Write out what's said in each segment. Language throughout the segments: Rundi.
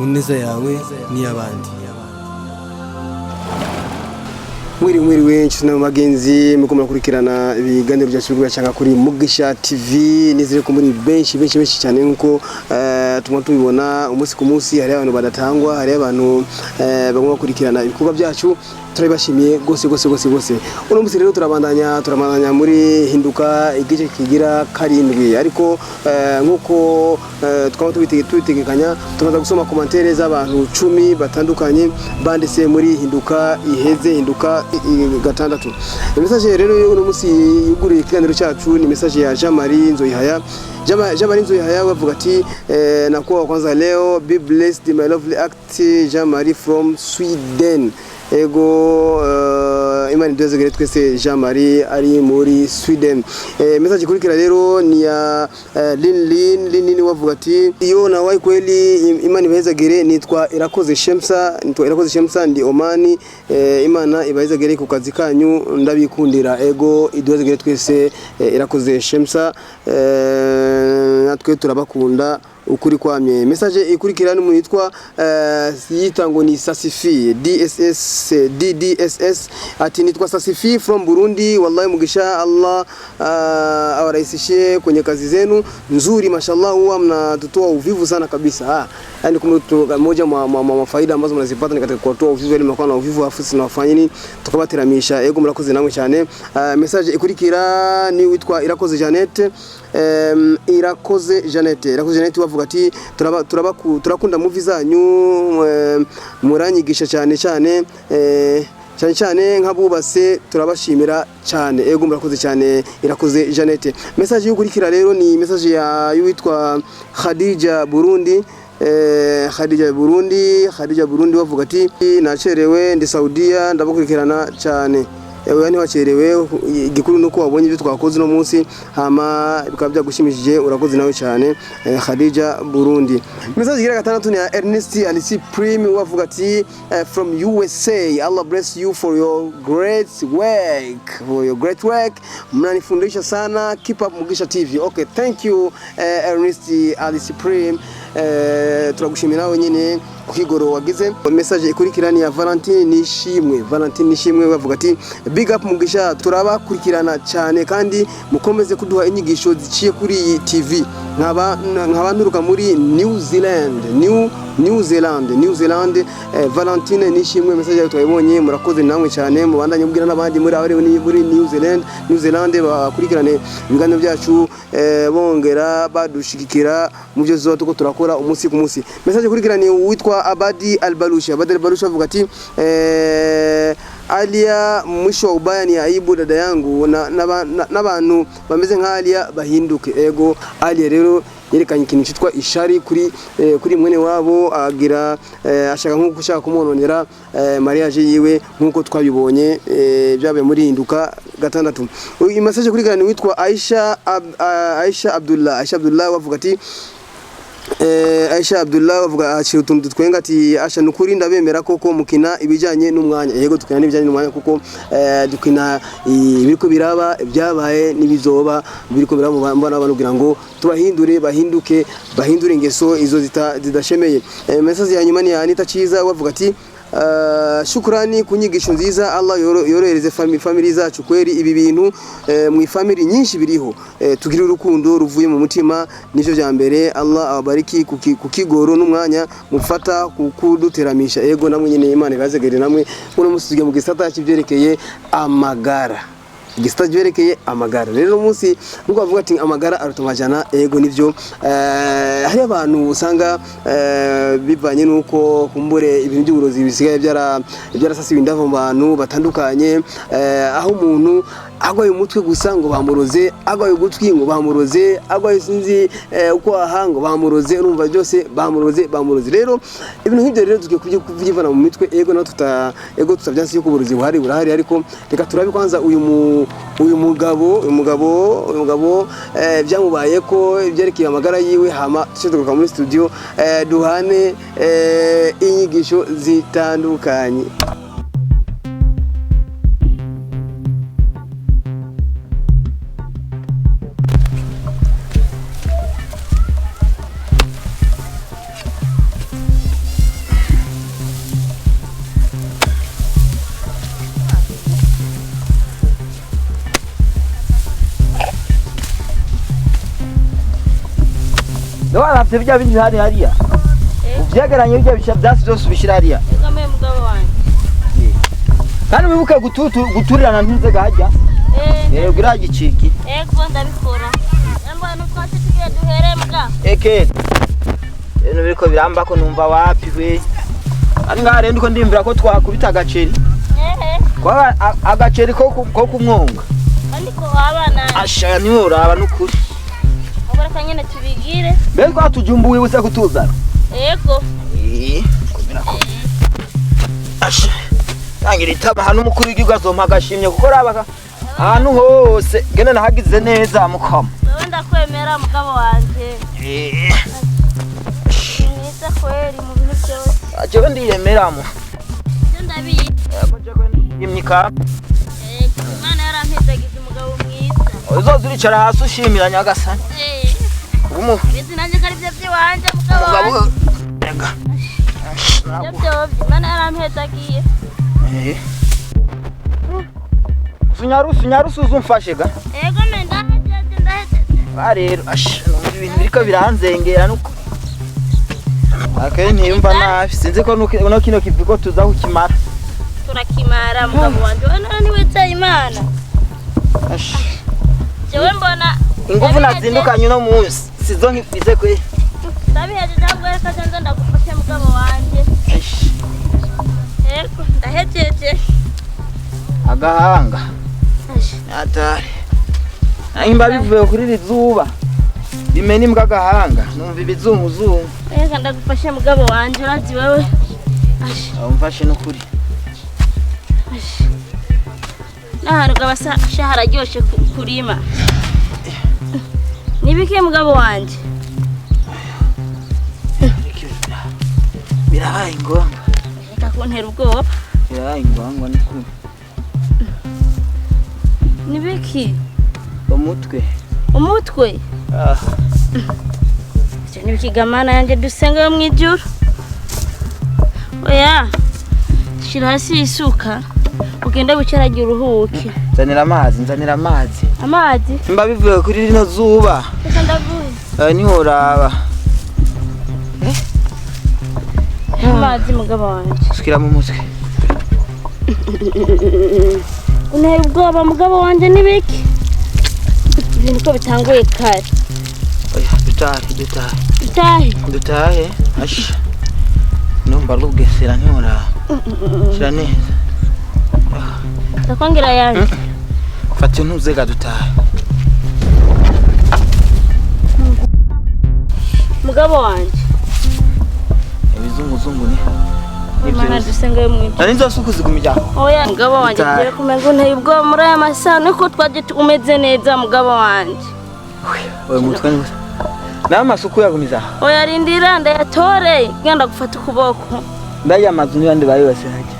ku neza yawe n'iy'abandi. Mwiri wenshi na magenzi muko murakurikirana ibiganiro byacu cyangwa kuri Mugisha TV nizere ko muri benshi cyane nkuko tumwe tubibona umunsi ku munsi hari abantu badatangwa hari abantu bamwe bakurikirana ibikorwa byacu turabashimiye gose. Uno munsi rero turabandanya muri hinduka igice kigira karindwi ariko nkuko twaba tubitegekanya tumaze gusoma commentaire z'abantu 10 batandukanye banditse muri hinduka iheze hinduka gatandatu. Message rero uno munsi yuguriye ikiganiro cyacu ni message ya Jean-Marie Nzoyihaya. Jean-Marie Nzoyihaya bavuga ati nakuwa kwanza leo be blessed my lovely act Jean-Marie from Sweden. Ego Imani dozegere twese Jean-Marie ari muri Sweden. Message kurikira rero ni ya Lin wavuga ati iyo nawe kweli Imani bahezagere nitwa Irakoze Shemsa ndi Omani. Imana ibahezagere ku kazi kanyu ndabikundira. Ego idozegere twese Irakoze Shemsa natwe turabakunda ukuri kwamye. Message ikurikira n'umuntu yitwa yitango ni Sasifi DDSS ati nitwa Sasifi from Burundi. Wallahi Mugisha Allah awarahisishie kwenye kazi zenu nzuri mashallah, huwa mnatutoa uvivu sana kabisa. Yani moja mwa faida ambazo mnazipata ni katika kutoa uvivu, ili mnakuwa na uvivu afu na wafanyeni tukabateramisha. Ego murakoze namwe cyane. Message ikurikira ni witwa Irakoze Janet. Irakoze Janet wavuga ati turakunda movie zanyu muranyigisha cyane nk'abubase turabashimira cyane. Ego murakoze cyane Irakoze Janet. Message y'ukurikira rero ni message ya witwa Khadija Burundi. Khadija Burundi wavuga ati nacerewe ndi Saudiya ndabakurikirana cyane. Ewe yani wacerewe igikuru nuko wabonye ibyo twakoze no munsi hama bikaba byagushimishije urakoze nawe cyane. Khadija Burundi. Message gira gatandatu ni Ernest Alice Prime wavuga ati from USA, Allah bless you for your great work. Mnanifundisha sana, keep up Mugisha TV. Okay, thank you Ernest Alice Prime. Turagushimira nawe nyine kukigoro wagize. Message ikurikira ni ya Valentine Nishimwe bavuga ati big up Mugisha, turabakurikirana cyane kandi mukomeze kuduha inyigisho ziciye kuri iyi TV. Nkabanturuka muri New Zealand. Valentine Nishimwe message yawe twayibonye, murakoze namwe cyane, mubandanye mubwira n'abandi muri abari muri New Zealand bakurikirane ibiganiro byacu bongera badushigikira mu byo zo tuko turakora umunsi ku munsi. Message kurikira ni witwa Abadi Albalushi avuga ati Alia mwisho ubaya ni aibu dada yangu n'abantu bameze nka Alia bahinduke. Ego Alia rero yerekanye ikintu cyitwa ishari kuri mwene wabo, agira ashaka nko gushaka kumononera mariage yiwe nkuko twabibonye byabaye muri hinduka gatandatu. Uyu message kurikira ni witwa Aisha Abdullah wavuga ati Aisha Abdullah wavuga akiri utuntu twenga ati Asha nukuri ndabemera koko mukina ibijanye n'umwanya. Yego tukina n'ibijanye n'umwanya kuko dukina ibiriko biraba byabaye nibizoba biriko biraba mbona abantu kugira ngo tubahindure bahindure ingeso izo zidashemeye. Message ya nyuma ni Anita Chiza wavuga ati shukrani kunyigisho nziza, Allah yorohereze family zacu kweri ibi bintu mu family nyinshi biriho, tugira urukundo ruvuye mu mutima nivyo bya mbere. Allah ababariki kukigoro n'umwanya mufata kuduteramisha. Ego namwe nyine Imana ibazegere namwe uno musige mu gisata cy'ibyerekeye amagara. Rero umunsi nuko bavuga ati amagara arutumajana. Ego nivyo hari abantu usanga bivanye nuko kumbure ibintu by'uburozi bisigaye byarasasiwe indavo mu bantu batandukanye, aho umuntu agwaye umutwe gusa ngo bamuroze, agwaye ugutwi ngo bamuroze, agwaye sinzi uko ahango bamuroze, urumva byose bamuroze. Rero ibintu nk'ibyo rero tugiye kuvivana mu mitwe. Ego no tutabyansi yuko uburozi burahari, ariko reka turabe kwanza uyu mugabo byamubaye ko ibyerekeye amagara yiwe, hama tugaruka muri studio duhane inyigisho zitandukanye. Wabafite bijya bindi hari hariya. Uvyegeranye bijya bisha byasi byose ubishira hariya. Egame mugabo wanje. Kandi wibuke guturirana ntuze gahajya. Ugira giciki. Ego ndabikora. Yamba nukwati tugiye duhere mbwa. Eke. Biriko biramba ko numva wapi we. Ari ngare ndiko ndimbira ko twakubita agaceri. Kwa agaceri ko kumwonga. Andiko abana. Asha ni uraba nukuri. Abara nyene tubigire. Mbego atujumbuye buse kutuzana. Ego. Kumira ko. Asha. Tangira itaba hano mukuru w'igihugu azompa agashimye kuko rabaka ahantu hose gene nahagize neza mukama. Wewe ndakwemera mugabo wanje. Nisa kweli mu bintu byose. Aje ndiyemeramo. Ndabiyi. Yego je ko imyika. Imana yarampezagize umugabo mwiza. Uzozuricara hasi ushimira nyagasani. Umu. Bizi nanje kari byo byiwanje mugabo wanje. Rega. Byo Imana yarampezagiye. Sunyarusu uzumfashe ga. Ego ndahetse. Rero ibintu biriko biranzengera nuko. Akere ntiyumva nabi sinzi ko no kino kivugo tuza kukimara. Turakimara mugabo wanje wewe ni witse Imana. Jewe mbona ingufu nazindukanye no munsi sizo nkifize kwe. Ndabiheje ntabwo reka zanza ndagufashe mugabo wanje. Ego ndahejeje. Agahanga. Atari. Ahimba bivuye kuri rizuba. Bimeni mbwa gahanga numva ibizumuzumu. Ego ndagufashe mugabo wanje urazi wewe. Umfashe no kuri. Naharuka basa shahara ryoshe kurima. Nibike mugabo wanje. Birabaye ngombwa. Reka kuntera ubwoba. Birabaye ngombwa nikuri. Nibiki? Umutwe. Nibiki gamana yanje dusenga mu ijuru. Oya. Shira hasi isuka. Ugenda bucaragira uruhuke. Nzanira amazi. Amazi? Imba bivuye kuri rino zuba. Reka ndavuye. Niho uraba. Amazi mugabo wanje. Sukira mu mutwe. Unaye ubwoba mugabo wanje nibiki? Ibintu ko bitanguye kare. Oya dutahe. Ash. Numva rugesera ntiora. Shira neza. Ndakwongera yanjye. Fata ntuzega dutahe. Mugabo wanje. Ibizunguzungu ni. Imana dusenga mu ijuru. Nari nzasuku zigumijya. Oya mugabo wanje ngiye kumenga nteye ubwoba muri aya masaha niko twaje umeze neza mugabo wanje. Oya mutwe ni. Namasuku yagumiza. Oya rindira ndayatore ngenda gufata ukuboko. Ndaya amazu n'ibandi bayose haje.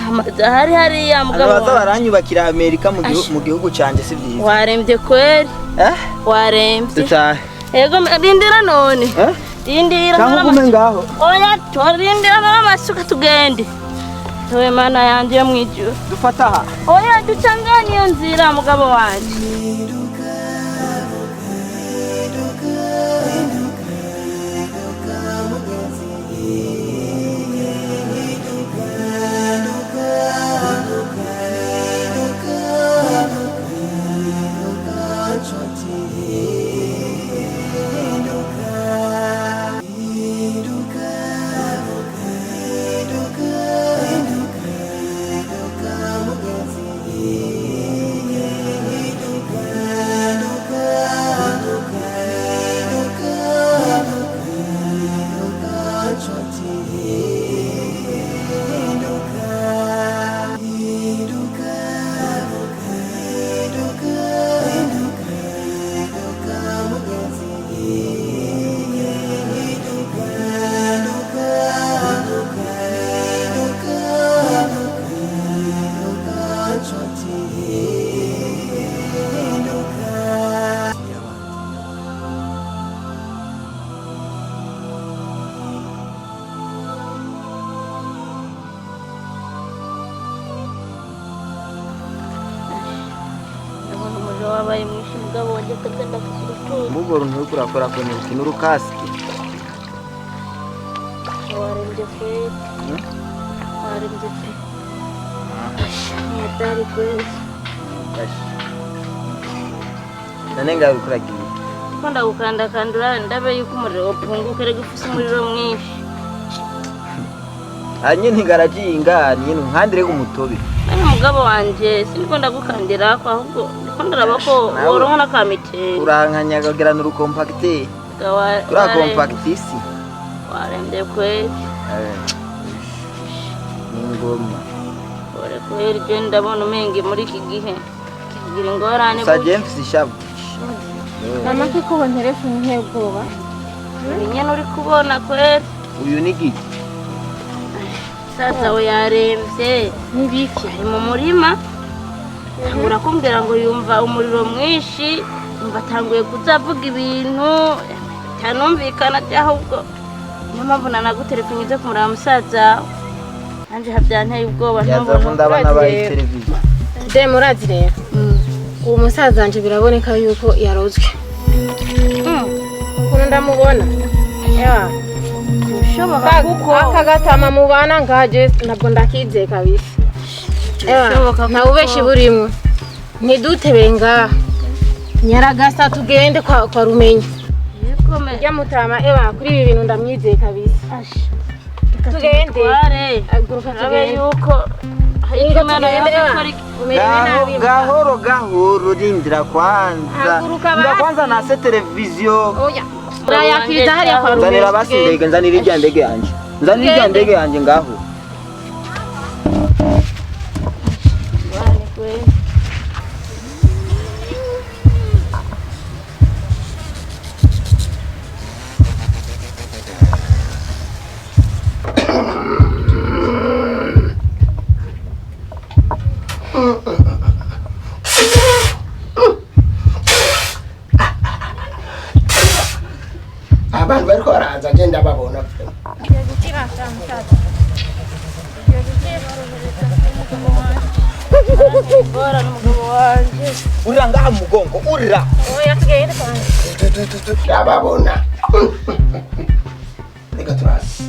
Amazu hari ya mugabo. Abaza baranyubakira Amerika mu gihugu cyanjye si byiza. Warembye kweri? Warembye. Dutahe. Ego rindira none. Rindira none ngaho. Oya torindira n'amasuka tugende. Towe mana yanje yo mwijuru. Dufata aha. Oya ducanganye iyo nzira mugabo wanje. wabaye mwinshi mugabo wajya kagenda mbugoro ntukurakora ko ni ukina urukasike warembye kweli warembye pe hatari kweli nane ngabikuragiye kunda gukandakandura ndabe yuko umuriro upunguka rega ufise umuriro mwinshi anye ntigarajinga nyine nkandire umutobe ari umugabo wanje sinikunda gukandira ko ahubwo ndikunda bako woronka nakamite urankanya kagerana urukompakte ura kompaktisi warembye kweli ingoma ore kweli je ndabona umengi muri iki gihe kigira ingorane sa James shabu mama kiko telefone nk'ubwoba nyene uri kubona kweli uyu ni giki sasa we yarembye nibiki ari mu murima angura kumbwira ngo yumva umuriro mwinshi yumva atanguye kuzavuga ibintu tanumvikana cyahubwo nyamavuna nagutelefone ize kumuraba musaza anje habyanteye ubwoba ntubona abana bayi televiziyo de murazi rero uwo musaza anje biraboneka yuko yarozwe uko ndamubona ya bishoboka kuko akagatama mubana ngaje nabwo ndakize kabisa nta ubeshi burimo ntidutebenga nyaragasa tugende kwa Rumenyi ujya mutama kuri ibi bintu ndamwizeye kabisa tugende aguruka tugende yuko gahoro rindira kwanza kwanza nase televiziyo urayakiriza hariya kwa Rumenyi nzanira basi ndege nzanira irya ndege yanje nzanira irya ndege yanje ngaho abantu bariko baraza agenda babona bora n'umugabo wanje urira ngaha mugongo urira oya tugende kwanza ababona reka turasi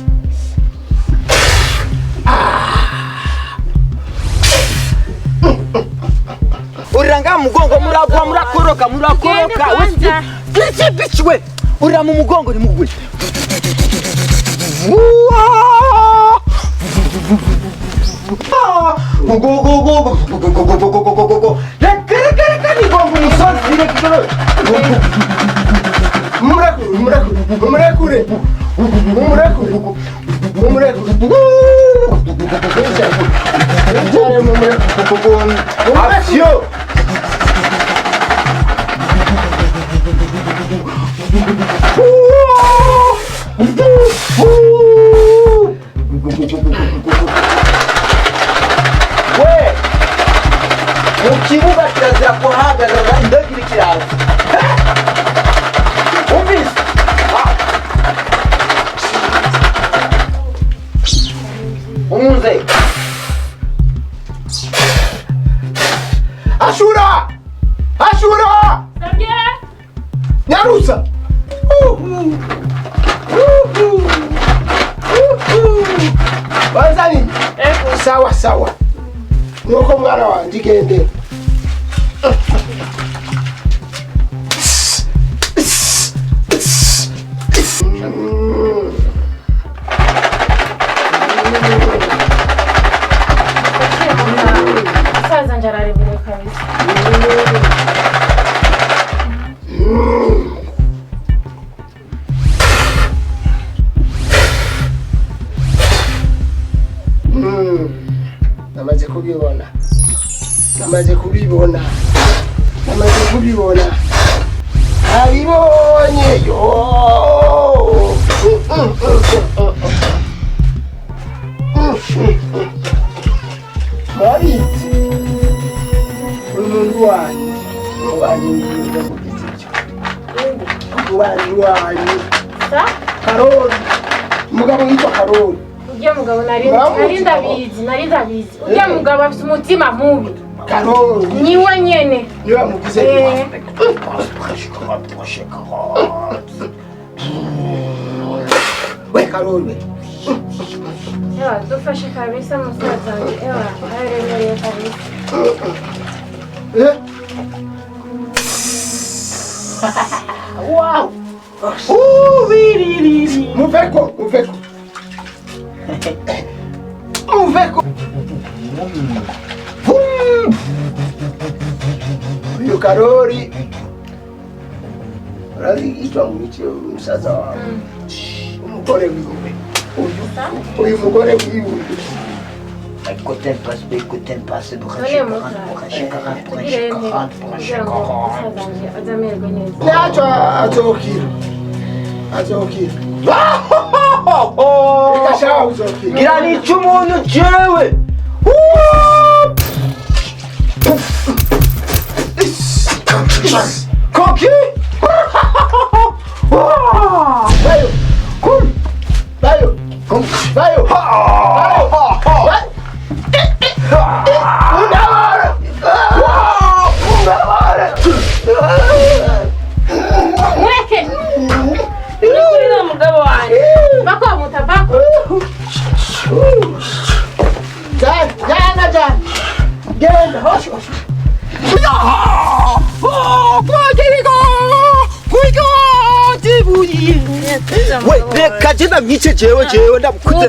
urira ngaha mugongo muragwa murakoroka wese bitch we urira mu mugongo ni mugwe Ukibuga kirazira kuhagaza ndagira kiraza umvise umunze Ashura Nyarusa Banzani sawa nuko mwana wanje igende musaza anje araremerewe kabisa namaze kubibona abibonye yo Maritse umuntu wanyu Karoli umugabo yitwa Karoli ujya mugabo nari ndabizi ujya mugabo afite umutima mubi Karoli niwe nyene niwe mukuze we Karoli ewa dufashe kabisa musaza wanjye ewa aremereye kabisa wow muveko uyu Karoli uraziitwa mwiki musaza wawe umugore wiwe uyu mugore wiwe Écoutez pas, écoutez pas, c'est pour none tugire kugira ngo musaza wanjye azamererwe neza ntacyo azokira ikashaka uzokira gira nicyo umuntu jewe Koki bayo bayo bayo weke Uriya mugabo wanjye. bako mutabako genda hoshi we reka jenda mwice jewe ndamukute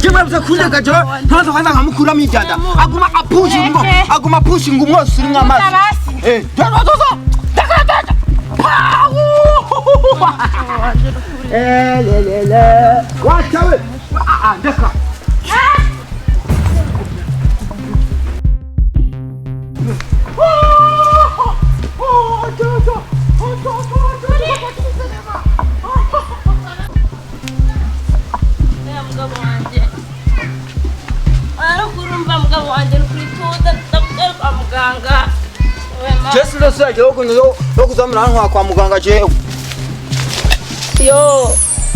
Jemwe kundeka jewe ntaza kwanza nkamukuramo ibyanda aguma pushing umwose uri mwamazi dozo wachawe ndeka Mugabo wanjye ni kuri tuda ndakutera kwa muganga. Jesi ndo sije yo kuzamura hano kwa muganga jewe.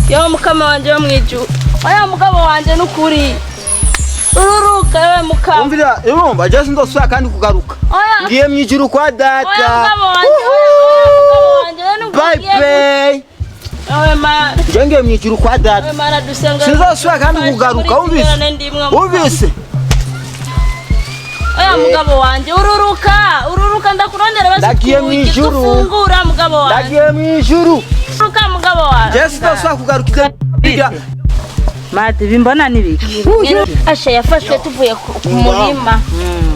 Yo mukama wanjye wo mwiju. Oya mugabo wanjye nukuri. Ururuka we mukama. Umvira urumva Jesi ndo sije kandi kugaruka. Ngiye mwijuru kwa data. Oya mugabo wanjye bye bye. Oya ma. Ngiye mwijuru kwa data. Oya mara dusenga. Sizo sije kandi kugaruka umvise. Oya mugabo wanjye ururuka ndakurondera Ndagiye mwijuru. Gufungura mugabo wanjye. Ndagiye mwijuru. Ururuka mugabo wanjye. Jesi ndo sije kugaruka biga. Mati bimbona nibiki. Asha yafashwe tuvuye ku murima.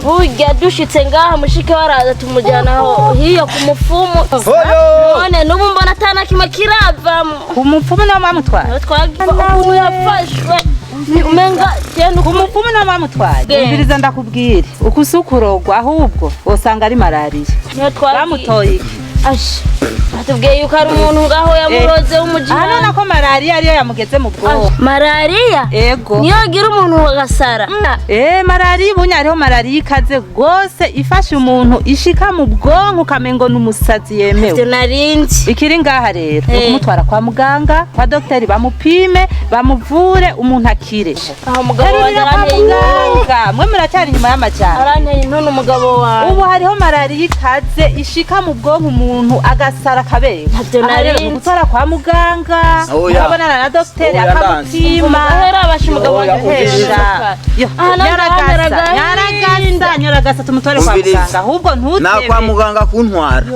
Burya dushitse ngaha mushike waraza tumujyana hiyo ku mupfumu. None nubu mbona atana kimwe kiravamo. Ku mupfumu na mamutwara. Twagiye yafashwe. Umenga cyane Ku mupfumu na mamutwara. Umviriza ndakubwira. Ukusukurogwa ahubwo usanga ari malaria. Bamutoye. Asha atubwiye yuko ari umuntu ngaho yamuroze w'umujima. Hano nako malaria ariyo yamugeze mu bwonko. Malaria? Ego. Niyo gira umuntu agasara. Malaria bunya ariho malaria ikaze gose ifasha umuntu ishika mu bwonko kamengo n'umusazi yemewe. Ivyo narinzi. Ikiri ngaha rero kumutwara kwa muganga, kwa docteur bamupime, bamuvure umuntu akire. Aho mugabo wanjye aranteye mwe muracyari nyuma y'amajyana. Aranteye intono umugabo wawe. Ubu hariho malaria ikaze ishika mu bwonko umuntu agasara kabere. Gutwara kwa muganga, urabonana na docteur akamupima. Ahera abasha umugabo wanjye nyaragasa tumutware kwa muganga. Ahubwo ntutebe. Na kwa muganga kuntwara.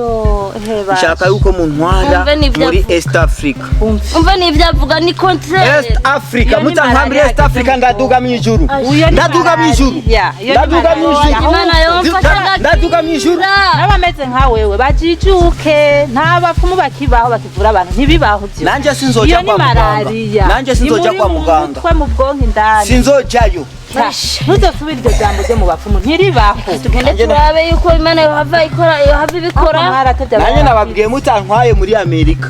Nshaka yuko muntwara muri East Africa. Umva nivyavuga ni contraire. East Africa mutankambira East Africa ndaduga mwijuru. Ndaduga mwijuru. Ndaduga mwijuru. Ndaduga mwijuru. N'abameze nka wewe bajijuke nta bapfumu bakibaho bakivura abantu ntibibaho byo. Nanje sinzoja kwa muganga. Nanje sinzoja kwa muganga. Kwa mu bwonko indani. Sinzojayo. Ntuzosubira iryo jambo ryo mu bapfumu ntiribaho. Tugende turabe yuko Imana yohava ibikora. Nanye nababwiye mutantwaye muri Amerika.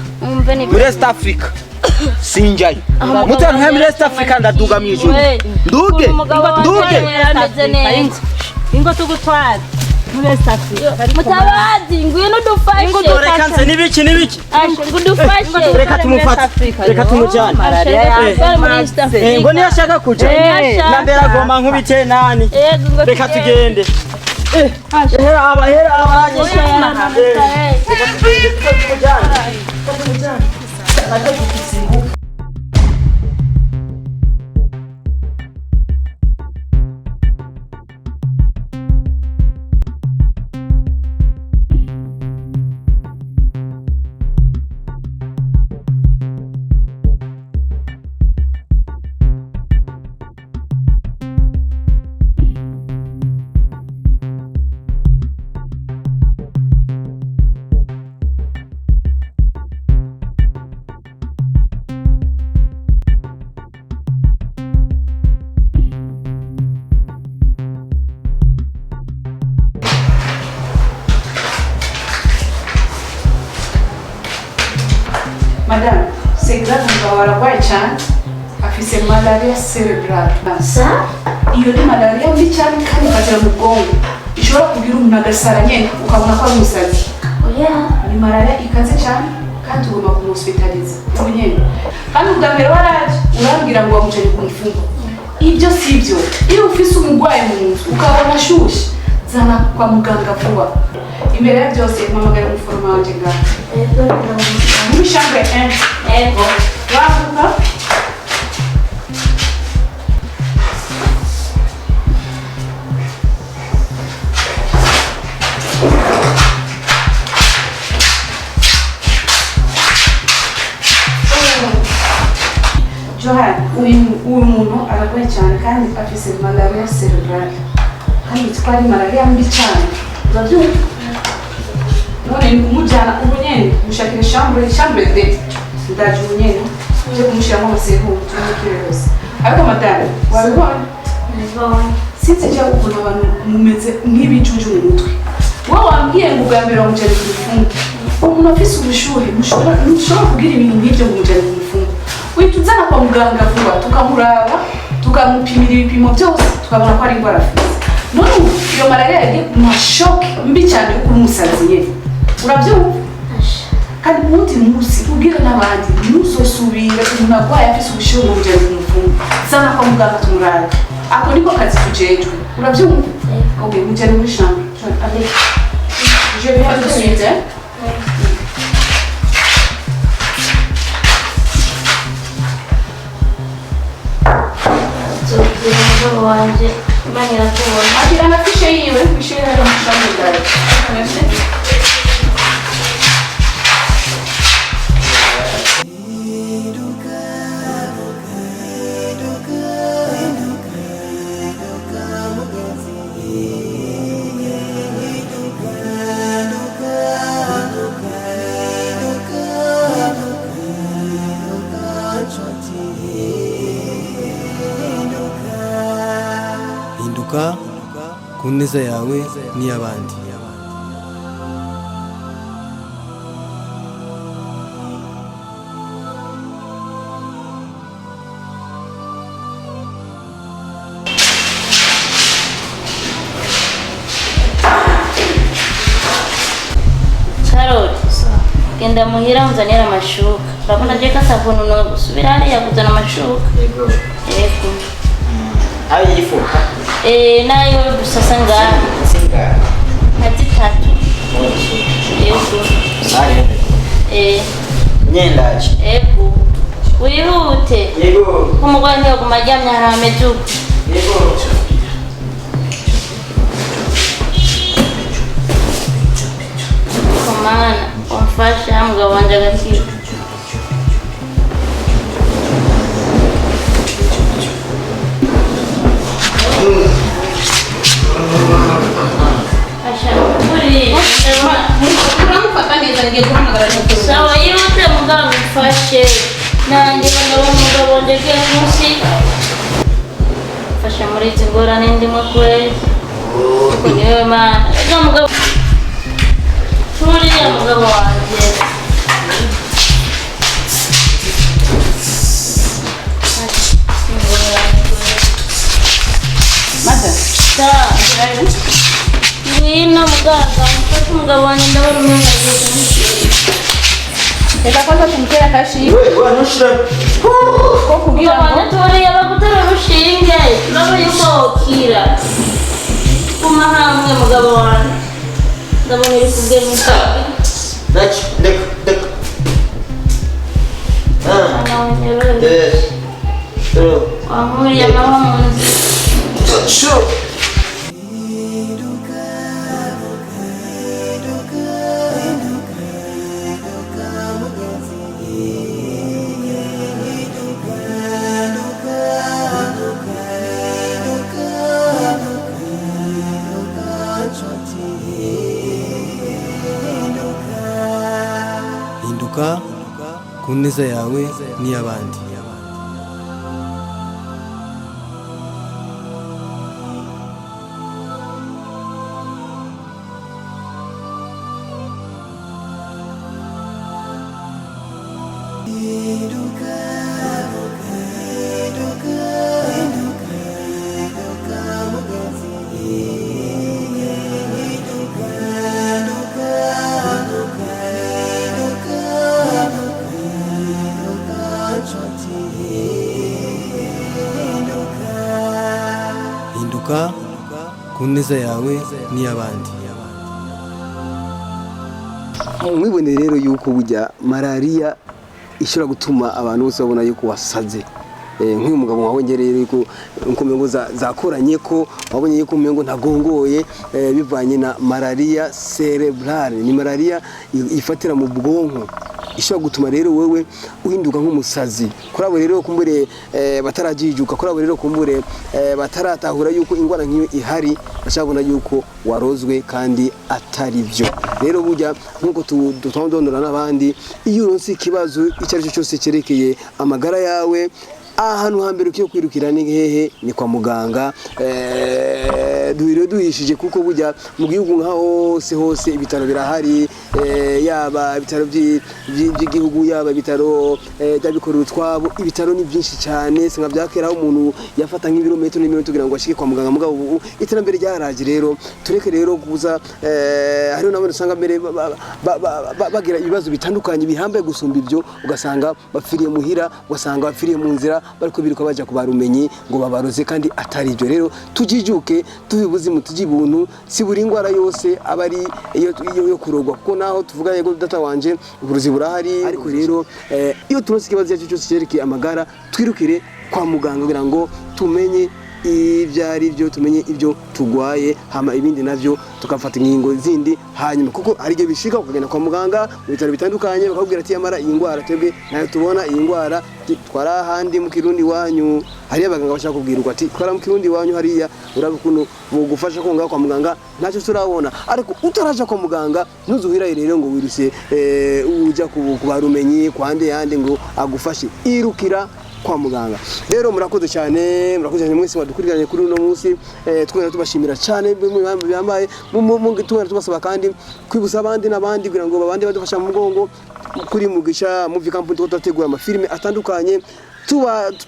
Muri East Africa. Sinjayo. Mutantwaye muri East Africa ndaduga mwijuru. Nduge. Ameze neza. Ingo tugutwara. muri East Africa. Mutabazi ngwino dufashe. Dore kanze nibiki nibiki. Ashe ngudufashe. Reka tumufate. Reka tumujane. Ngo niyo ashaka kuja. Nambera agoma nkubite nani. Reka tugende. Hera aba anyesha. Reka tumujane. Madame, c'est grave, on va avoir quoi cyane afise malaria cerebral. Sa? Iyo ni malaria mbi cyane kandi ikatera mu bwonko. Ishobora kugira umuntu agasara nyene ukabona ko ari umusazi. Oya. Ni malaria ikaze cyane kandi ugomba kumuhospitaliza. Ubu nyene. Kandi ubwa mbere waraje urambwira ngo wamujanye ku mfungo. Ibyo sibyo. Iyo ufise umugwayi mu nzu ukabona ashushe zana kwa muganga vuba. Imbere ya byose mpamagara umuforoma wanje ngaha. Muri chambre 1. Ego. Wavuga? Johan, uyu muntu ararwaye cyane kandi afise malaria cerebral. Kandi twari malaria mbi cyane. Urabyumva? None ni kumujyana ubu nyene mushakire chambre D. Ndaje ubu nyene uje kumushyiramo amaserumu tumukire yose. Ariko madame wabibona? Nibonye. Sinzi cyangwa ukuntu abantu mumeze nk'ibicucu mu mutwe. Wowe wambwiye ngo ubwa mbere wamujyane ku gifungo. Umuntu afise ubushuhe mushobora kugira ibintu nk'ibyo ngo umujyane ku gifungo. Uhita uzana kwa muganga vuba tukamuraba tukamupimira ibipimo byose tukabona ko ari indwara afite. None iyo malaria yagiye mu shock mbi cyane yo kumusazi nyene. Urabyumva? Kandi ubundi munsi ubwira n'abandi ntuzosubira umuntu arwaye afise ubushuhe mu mujyane ku gifungo. Zana kwa muganga tumuraba. Ako niko kazi tujejwe. Urabyumva? Okay, mujyane muri chambre. Allez. Je viens tout de suite, hein? Umugabo wanje Imana irakubona. Akira na fiche yiwe, fiche yiwe mu chambre d'aide. Merci. Hinduka ku neza yawe n'iy'abandi. Charlotte, genda muhira unzanira amashuka. Urabona je kasavuna no gusubira hariya kuzana amashuka. Yego. Ayo yifuka. Nayo dusasa ngaha. Singa. Ati tatu. Yego. Sare. Nyendaje. Ego. Wihute. Yego. Umugwayi ndio kumajamya hameze uko. Yego. Komana, umfasha mugabo wanje agakira. Sawa yute mugabo mfashe nanjye ngabo mugabo ndege munsi fasha muri izi ngorane ndimo kweli kuko niwe mana ega mugabo turiya mugabo wanjye Mata. sa ngwino muganga mfashe umugabo wanjye ndabona umwanya reka kwanza tumutera akashi wewe nushira ko kugira ngo turiye bagutera urushinge turabona yuko wokira kuma hamwe mugabo wanjye ndabona uri kugemuka ndeka wahuriye amahwa mu nzira sure hinduka ku neza yawe n'iy'abandi. Hinduka ku neza yawe n'iy'abandi. mwibone rero yuko burya malaria ishobora gutuma abantu bose babona yuko wasaze. Nk'uyu mugabo wawe ngereye yuko nkomengo zakoranye ko wabonye yuko umengo ntagongoye bivanye na malaria cerebrale. Ni malaria ifatira mu bwonko ishobora gutuma rero wewe uhinduka nk'umusazi. Kuri abo rero kumbure batarajijuka, kuri abo rero kumbure bataratahura yuko ingwara nk'iyo ihari, bashobora yuko warozwe kandi atari byo. Rero burya nkuko tutondondora n'abandi, iyo uronse ikibazo icyo ari cyo cyose cyerekeye amagara yawe, ahantu hambere ukiye kwirukira ni hehe? Ni kwa muganga. Duhishije kuko burya mu gihugu nka hose ibitaro birahari, yaba ibitaro by'igihugu, yaba ibitaro by'abikorera utwabo. Ibitaro ni byinshi cyane, singa byakeraho umuntu yafata nk'ibirometero n'ibirometero kugira ngo ashike kwa muganga. Mugabo ubu iterambere ryaraje, rero tureke rero kuza hariho n'abandi usanga mbere bagira ibibazo bitandukanye bihambaye gusumba ibyo, ugasanga bapfiriye muhira, ugasanga bapfiriye mu nzira, bariko biruka baja kubarumenyi ngo babaroze kandi atari ibyo. Rero tujijuke, tubibuzimu, tujibuntu, si buri ingwara yose abari iyo kurogwa, kuko naho tuvuga yego data wanje uburuzi burahari. Ariko rero iyo turonse ikibazo cyacu cyose cyerekeye amagara, twirukire kwa muganga kugira ngo tumenye ibyo ari byo, tumenye ibyo tugwaye, hama ibindi navyo tukafata ingingo zindi hanyuma. Kuko hari igihe bishika ukagenda kwa muganga mu bitaro bitandukanye, bakakubwira ati yamara iyi ngwara twebwe nayo tubona iyi ngwara twara handi mu Kirundi wanyu. Hari abaganga bashaka kubwirwa ati twara mu Kirundi wanyu hariya urabukuno bugufasha ko ngaho kwa muganga ntacyo turabona. Ariko utaraje kwa muganga nuzuhira rero ngo wiruse uja kubarumenyi kwande yande ngo agufashe, irukira kwa muganga. Rero murakoze cyane mwese wadukurikiranye kuri uno munsi. Twongera tubashimira cyane byambaye twongera tubasaba kandi kwibuza abandi n'abandi kugira ngo babandi badufasha mu mugongo kuri Mugisha Movie Company. Twategura amafilme atandukanye,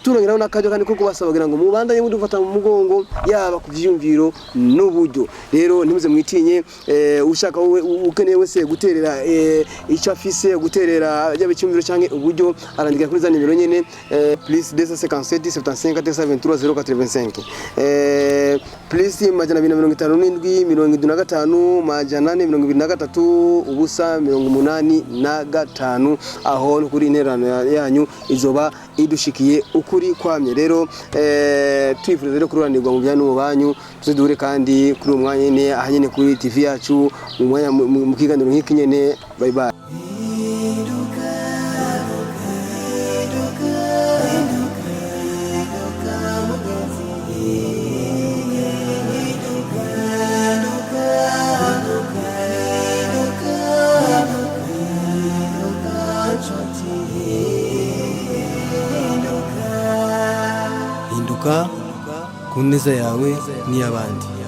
turongeraho n'akajyo kandi ko kubasaba kugira ngo mubandanye mudufata mu mugongo, yaba ku byiyumviro n'uburyo. Rero ntimuze mwitinye, ushaka wowe ukeneye wese guterera icyo afise, guterera yaba icyumviro cyangwa uburyo, arandika kuri za nimero nyene plus 257 75 323 085 plus majana 257 75 majana 423 ubusa 85. aho kuri interano yanyu izoba idushikiye ukuri kwamye. Rero twifuza rero kururanirwa mu byanyu mu banyu, tuzidure kandi kuri umwanya nyene ahanyene kuri TV yacu mu mwanya mu kiganiro nk'iki nyene. Bye bye. Hinduka ku neza yawe n'iy'abandi.